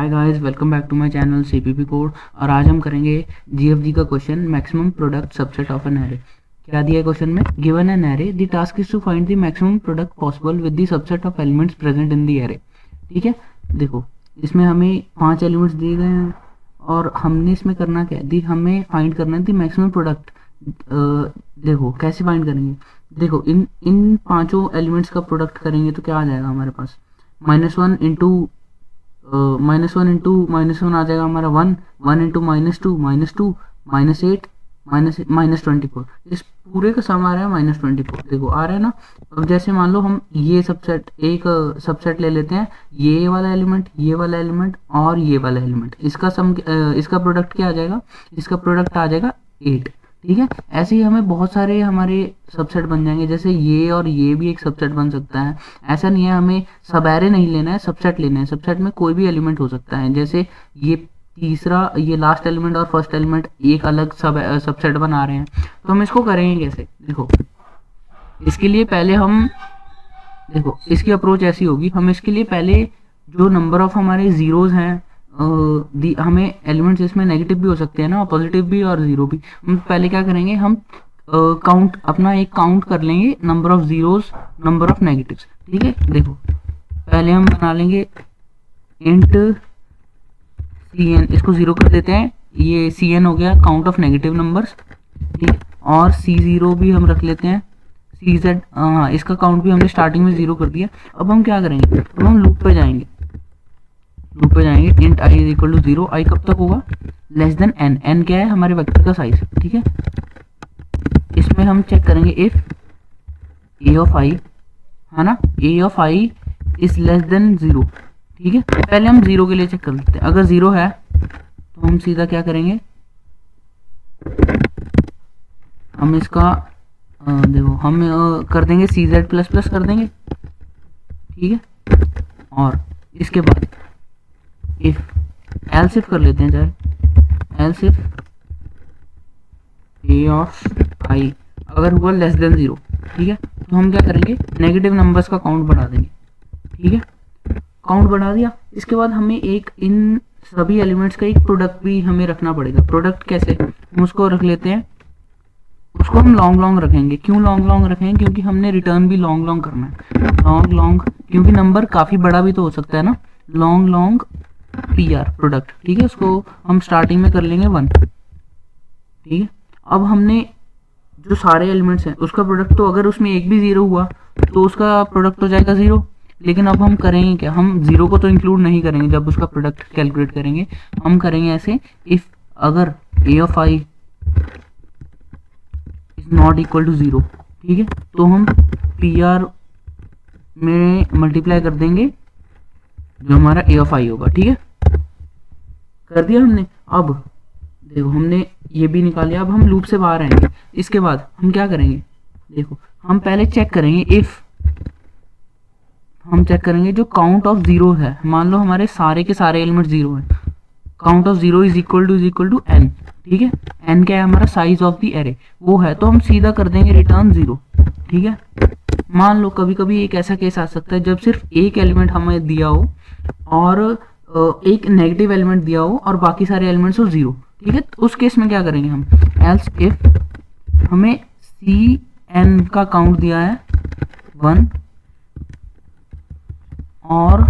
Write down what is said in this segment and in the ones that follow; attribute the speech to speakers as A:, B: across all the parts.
A: Hi guys, welcome back to my channel CPP code. और आज हम करेंगे जीएफजी का question, maximum product subset of an array. क्या दिया है क्वेश्चन में? Given an array, the task is to find the maximum product possible with the subset of elements present in the array. ठीक है, देखो इसमें हमें 5 एलिमेंट्स दिए गए हैं और हमने इसमें करना क्या है, हमें फाइंड करना है द मैक्सिमम प्रोडक्ट। देखो कैसे फाइंड करेंगे, देखो इन पांचों एलिमेंट्स का प्रोडक्ट करेंगे तो क्या आ जाएगा हमारे पास, -1 इंटू -1 आ जाएगा हमारा 1, 1 इंटू -2 -2 -8 -24। इस पूरे का सम आ रहा है -24। देखो आ रहा है ना। अब जैसे मान लो हम ये सबसेट, एक सबसेट ले लेते हैं, ये वाला एलिमेंट, ये वाला एलिमेंट और ये वाला एलिमेंट, इसका सम, इसका प्रोडक्ट क्या आ जाएगा, इसका प्रोडक्ट आ जाएगा 8। ठीक है, ऐसे ही हमें बहुत सारे हमारे सबसेट बन जाएंगे, जैसे ये और ये भी एक सबसेट बन सकता है। ऐसा नहीं है हमें सब एरे नहीं लेना है, सबसेट लेना है। सबसेट में कोई भी एलिमेंट हो सकता है, जैसे ये तीसरा, ये लास्ट एलिमेंट और फर्स्ट एलिमेंट एक अलग सबसेट बना रहे हैं, तो हम इसको करेंगे कैसे। देखो इसके लिए पहले हम, देखो इसकी अप्रोच ऐसी होगी, हम इसके लिए पहले जो नंबर ऑफ हमारे जीरोज हैं, हमें एलिमेंट्स इसमें नेगेटिव भी हो सकते हैं ना, पॉजिटिव भी और जीरो भी। हम पहले क्या करेंगे, हम काउंट, अपना एक काउंट कर लेंगे, number of zeros, number of negatives. ठीक है, देखो पहले हम बना लेंगे इंट cn, इसको 0 कर देते हैं, ये cn हो गया काउंट ऑफ नेगेटिव नंबर्स। ठीक है, और c0 भी हम रख लेते हैं, cz, हाँ इसका काउंट भी हमने स्टार्टिंग में 0 कर दिया। अब हम क्या करेंगे, अब हम लूप पे जाएंगे, int i is equal to 0। I कब तक होगा, लेस देन n। n क्या है, हमारे वेक्टर का साइज। ठीक है, इसमें हम चेक करेंगे इफ a ऑफ i, है ना, a of i is less than 0। ठीक है, पहले हम 0 के लिए चेक कर लेते हैं। अगर 0 है तो हम सीधा क्या करेंगे, हम इसका देखो हम कर देंगे cz++ कर देंगे। ठीक है, और इसके बाद इफ, एल्स इफ कर लेते हैं चाहे, else if a of i अगर हुआ लेस देन 0। ठीक है, तो हम क्या करेंगे, नेगेटिव नंबर्स का काउंट बढ़ा देंगे। ठीक है, काउंट बढ़ा दिया, इसके बाद हमें एक, इन सभी एलिमेंट्स का एक प्रोडक्ट भी हमें रखना पड़ेगा। प्रोडक्ट कैसे, हम उसको रख लेते हैं, उसको हम लॉन्ग रखेंगे। क्यों लॉन्ग रखेंगे, क्योंकि हमने रिटर्न भी लॉन्ग करना है। लॉन्ग क्योंकि नंबर काफ़ी बड़ा भी तो हो सकता है ना, लॉन्ग PR प्रोडक्ट। ठीक है, उसको हम स्टार्टिंग में कर लेंगे 1। ठीक है, अब हमने जो सारे एलिमेंट्स हैं उसका प्रोडक्ट, तो अगर उसमें एक भी 0 हुआ तो उसका प्रोडक्ट हो जाएगा 0। लेकिन अब हम करेंगे क्या, हम 0 को तो इंक्लूड नहीं करेंगे जब उसका प्रोडक्ट कैलकुलेट करेंगे। हम करेंगे ऐसे, इफ अगर a of i is not equal to 0। ठीक है, तो हम PR में मल्टीप्लाई कर देंगे जो हमारा a ऑफ i होगा। ठीक है, कर दिया हमने। अब देखो हमने ये भी निकाल लिया, अब हम लूप से बाहर आएंगे। इसके बाद हम क्या करेंगे, देखो हम पहले चेक करेंगे, इफ हम चेक करेंगे जो काउंट ऑफ 0 है, मान लो हमारे सारे के सारे एलिमेंट 0 हैं, count of 0 is equal to n। ठीक है, n क्या है, हमारा साइज ऑफ द एरे वो है, तो हम सीधा कर देंगे रिटर्न 0। ठीक है, मान लो कभी कभी एक ऐसा केस आ सकता है जब सिर्फ एक एलिमेंट हमें दिया हो और एक नेगेटिव एलिमेंट दिया हो और बाकी सारे एलिमेंट्स हो 0। ठीक है, तो उस केस में क्या करेंगे हम, एल्स इफ हमें cn का काउंट दिया है 1, और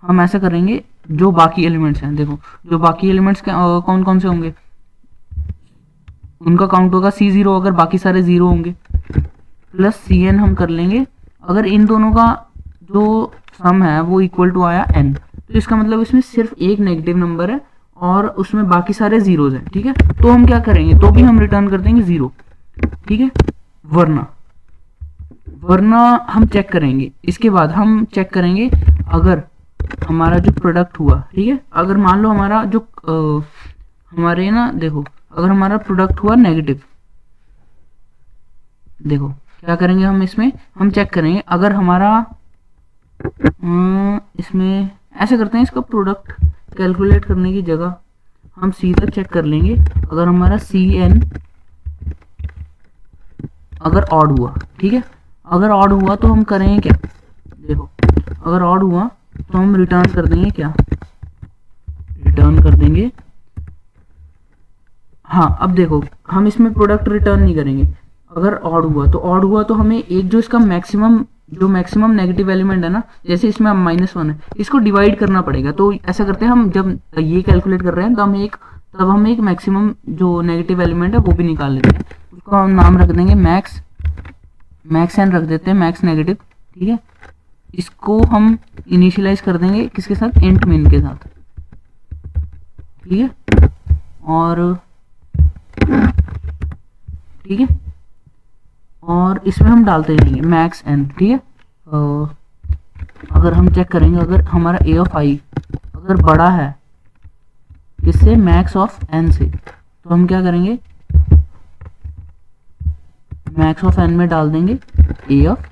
A: हम ऐसा करेंगे जो बाकी एलिमेंट्स हैं, देखो जो बाकी एलिमेंट्स कौन कौन से होंगे, उनका काउंट होगा c0 अगर बाकी सारे 0 होंगे, प्लस cn हम कर लेंगे अगर इन दोनों का जो सम है वो इक्वल टू आया n। तो इसका मतलब इसमें सिर्फ एक नेगेटिव नंबर है और उसमें बाकी सारे जीरोज हैं। ठीक है, तो हम क्या करेंगे, तो भी हम रिटर्न कर देंगे 0। ठीक है, वरना हम चेक करेंगे। इसके बाद हम चेक करेंगे अगर हमारा जो प्रोडक्ट हुआ, ठीक है, अगर मान लो हमारा जो हमारे ना, देखो अगर हमारा प्रोडक्ट हुआ नेगेटिव, देखो क्या करेंगे हम, इसमें हम चेक करेंगे अगर हमारा इसमें ऐसे करते हैं, इसका प्रोडक्ट कैलकुलेट करने की जगह हम सीधा चेक कर लेंगे अगर हमारा cn अगर ऑड हुआ। ठीक है, अगर ऑड हुआ तो हम करेंगे क्या, देखो अगर ऑड हुआ तो हम रिटर्न कर देंगे क्या, करेंगे, हाँ अब देखो हम इसमें प्रोडक्ट रिटर्न नहीं करेंगे। अगर ऑड हुआ तो हमें एक जो इसका मैक्सिमम नेगेटिव एलिमेंट है ना, जैसे इसमें अब -1 है, इसको डिवाइड करना पड़ेगा। तो ऐसा करते हैं हम, जब ये कैलकुलेट कर रहे हैं तब हम एक मैक्सिमम जो नेगेटिव एलिमेंट है वो भी निकाल लेते हैं। उसको हम नाम रख देंगे मैक्स एन रख देते हैं, मैक्स नेगेटिव, ठीक है। इसको हम इनिशियलाइज कर देंगे किसके साथ, इंट मिन के साथ, ठीक है। और ठीक है, और इसमें हम डालते रहेंगे मैक्स एन, ठीक है। अगर हम चेक करेंगे, अगर हमारा ए ऑफ आई अगर बड़ा है इससे, मैक्स ऑफ एन से, तो हम क्या करेंगे, मैक्स ऑफ एन में डाल देंगे ए ऑफ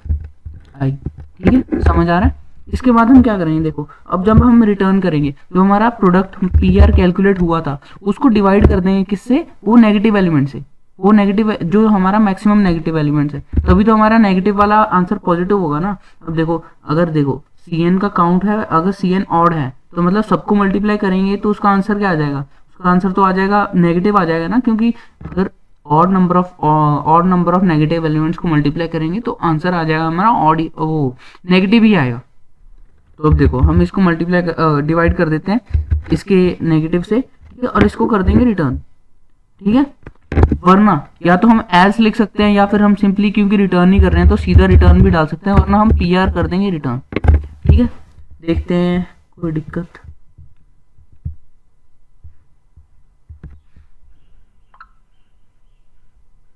A: आई, ठीक है, समझ आ रहा है। इसके बाद हम क्या करेंगे, देखो अब जब हम रिटर्न करेंगे, जो हमारा प्रोडक्ट पी आर कैलकुलेट हुआ था उसको डिवाइड कर देंगे किससे, वो नेगेटिव एलिमेंट से, वो नेगेटिव जो हमारा मैक्सिमम नेगेटिव एलिमेंट है, तभी तो हमारा नेगेटिव वाला आंसर पॉजिटिव होगा ना। अब देखो, अगर देखो सी एन का काउंट है, अगर सी एन ऑड है तो मतलब सबको मल्टीप्लाई करेंगे तो उसका आंसर क्या आ जाएगा, उसका आंसर तो आ जाएगा नेगेटिव आ जाएगा ना, क्योंकि अगर odd number of negative elements को मल्टीप्लाई करेंगे तो आंसर आ जाएगा हमारा ऑड, वो नेगेटिव ही आएगा। तो अब देखो हम इसको मल्टीप्लाई डिवाइड कर देते हैं इसके नेगेटिव से, ठीक है, और इसको कर देंगे रिटर्न, ठीक है। वरना या तो हम एल्स लिख सकते हैं, या फिर हम सिंपली क्योंकि रिटर्न नहीं कर रहे हैं तो सीधा रिटर्न भी डाल सकते हैं, वरना हम पी आर कर देंगे रिटर्न, ठीक है। देखते हैं कोई दिक्कत,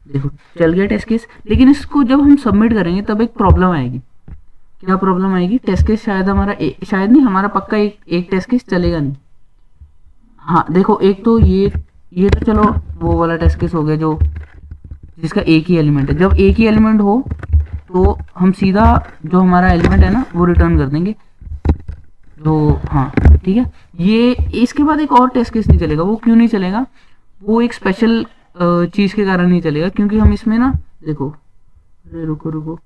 A: देखो चल गया टेस्ट केस। लेकिन इसको जब हम सबमिट करेंगे तब एक प्रॉब्लम आएगी। क्या प्रॉब्लम आएगी, टेस्ट केस शायद हमारा शायद नहीं, हमारा पक्का एक टेस्ट केस चलेगा नहीं। हाँ देखो, एक तो ये तो चलो वो वाला टेस्ट केस हो गया जो जिसका एक ही एलिमेंट है। जब एक ही एलिमेंट हो तो हम सीधा जो हमारा एलिमेंट है ना वो रिटर्न कर देंगे, तो हाँ ठीक है। ये इसके बाद एक और टेस्ट केस नहीं चलेगा। वो क्यों नहीं चलेगा, वो एक स्पेशल चीज़ के कारण नहीं चलेगा, क्योंकि हम इसमें ना देखो, अरे रुको,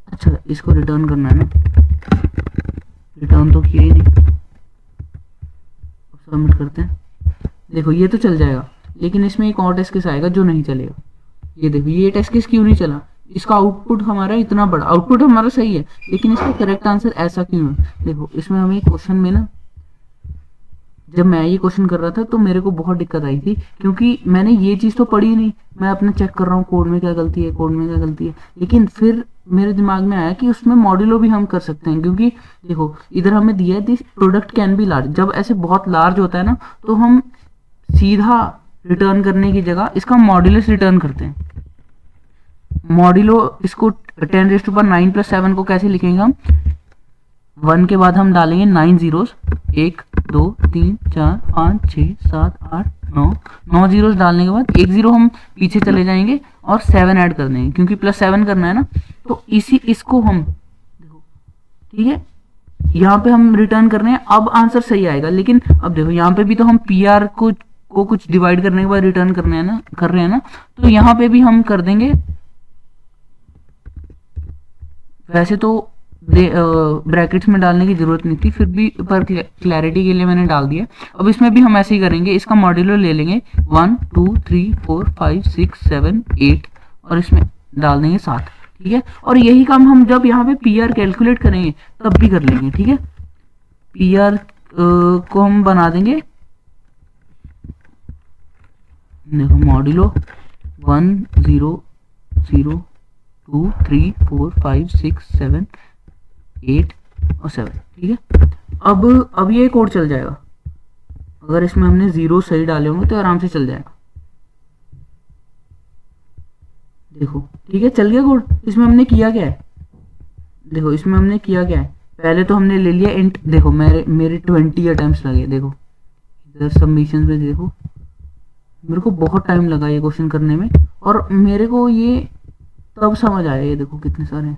A: अच्छा इसको रिटर्न करना है ना, रिटर्न तो किया ही नहीं, सबमिट करते हैं। देखो ये तो चल जाएगा, लेकिन इसमें एक और टेस्ट केस आएगा जो नहीं चलेगा। ये देखो ये टेस्ट केस क्यों नहीं चला, इसका आउटपुट हमारा इतना बड़ा, आउटपुट हमारा सही है लेकिन इसका करेक्ट आंसर ऐसा क्यों है। देखो इसमें हमें क्वेश्चन में ना, जब मैं ये क्वेश्चन कर रहा था तो मेरे को बहुत दिक्कत आई थी, क्योंकि मैंने ये चीज़ तो पढ़ी नहीं, मैं अपना चेक कर रहा हूँ कोड में क्या गलती है, लेकिन फिर मेरे दिमाग में आया कि उसमें मॉड्यूलो भी हम कर सकते हैं। क्योंकि देखो इधर हमें दिया है this product can be large, जब ऐसे बहुत लार्ज होता है ना तो हम सीधा रिटर्न करने की जगह इसका मॉड्यूलस रिटर्न करते हैं। मॉड्यूलो इसको 10⁻9 + 7 को कैसे लिखेंगे हम, 1 के बाद हम डालेंगे 9 जीरोस, 1 2 3 4 5 6 7 8 9 जीरोस डालने के बाद 1 जीरो हम पीछे चले जाएंगे और 7 ऐड कर देंगे, क्योंकि +7 करना है ना। तो इसको हम देखो, ठीक है, यहाँ पे हम रिटर्न कर रहे हैं, अब आंसर सही आएगा। लेकिन अब देखो यहाँ पे भी तो हम पी आर को कुछ डिवाइड करने के बाद रिटर्न कर रहे हैं ना, तो यहाँ पे भी हम कर देंगे। वैसे तो ब्रैकेट्स में डालने की जरूरत नहीं थी, फिर भी पर क्लैरिटी के लिए मैंने डाल दिया। अब इसमें भी हम ऐसे ही करेंगे, इसका मॉड्यूलो ले लेंगे 1 2 3 4 5 6 7 8 और इसमें डाल देंगे 7, ठीक है। और यही काम हम जब यहाँ पे पी आर कैलकुलेट करेंगे तब भी कर लेंगे, ठीक है। पी आर को हम बना देंगे, देखो मॉड्यूलो 1 0 0 2 3 4 5 6 7 8 और 7, ठीक है। अब ये कोड चल जाएगा, अगर इसमें हमने 0 सही डाले होंगे तो आराम से चल जाएगा। देखो ठीक है, चल गया कोड। इसमें हमने किया क्या है, देखो इसमें हमने किया क्या है, पहले तो हमने ले लिया इंट, देखो मेरे 20 अटेम्प्ट्स लगे। देखो इधर सबमिशन में देखो मेरे को बहुत टाइम लगा ये क्वेश्चन करने में, और मेरे को ये तब समझ आया, ये देखो कितने सारे हैं।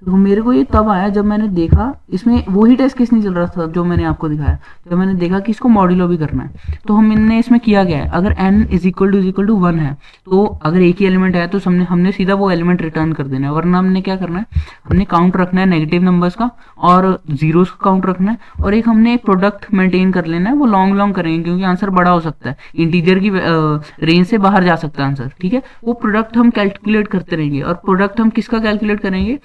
A: तो मेरे को ये तब आया जब मैंने देखा इसमें वही टेस्ट केस नहीं चल रहा था जो मैंने आपको दिखाया, जब मैंने देखा कि इसको मॉड्यूलो भी करना है। तो हमने इसमें किया गया है, अगर n इज इक्वल टू 1 है तो अगर एक ही एलिमेंट है तो हमने सीधा वो एलिमेंट रिटर्न कर देना है, वरना हमने क्या करना है, हमने काउंट रखना है नेगेटिव नंबर्स का और जीरोस का काउंट रखना है, और एक हमने एक प्रोडक्ट मेंटेन कर लेना है। वो लॉन्ग लॉन्ग करेंगे क्योंकि आंसर बड़ा हो सकता है, इंटीजर की रेंज से बाहर जा सकता है आंसर, ठीक है। वो प्रोडक्ट हम कैलकुलेट करते रहेंगे, और प्रोडक्ट हम किसका कैलकुलेट करेंगे,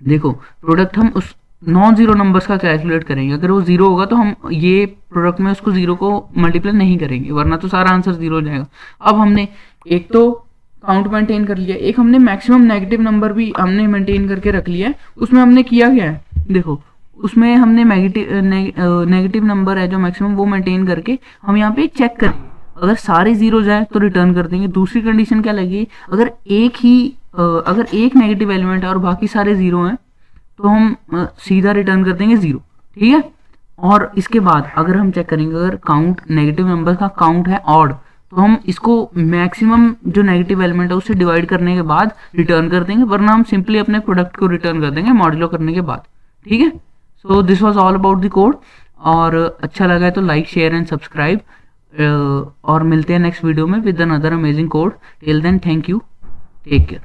A: देखो प्रोडक्ट हम उस नॉन जीरो नंबर्स का कैलकुलेट करेंगे। अगर वो जीरो होगा तो हम ये प्रोडक्ट में उसको जीरो को मल्टीप्लाई नहीं करेंगे, वरना तो सारा आंसर जीरो हो जाएगा। अब हमने एक तो काउंट मेंटेन कर लिया, एक हमने मैक्सिमम नेगेटिव नंबर भी हमने मेंटेन करके रख लिया है। उसमें हमने किया क्या है, देखो उसमें हमने नेगेटिव नंबर है जो मैक्सिमम वो मेंटेन करके हम यहाँ पे चेक करेंगे, अगर सारे जीरो जाए तो रिटर्न कर देंगे। दूसरी कंडीशन क्या लगी, अगर एक नेगेटिव एलिमेंट है और बाकी सारे जीरो हैं तो हम सीधा रिटर्न कर देंगे जीरो, ठीक है। और इसके बाद अगर हम चेक करेंगे, अगर काउंट नेगेटिव नंबर का काउंट है ऑड, तो हम इसको मैक्सिमम जो नेगेटिव एलिमेंट है उससे डिवाइड करने के बाद रिटर्न कर देंगे, वरना हम सिंपली अपने प्रोडक्ट को रिटर्न कर देंगे मॉड्यूलो करने के बाद, ठीक है। So this was all about the code, और अच्छा लगा है तो लाइक शेयर एंड सब्सक्राइब, और मिलते हैं नेक्स्ट वीडियो में with another amazing code. Till then thank you, take care.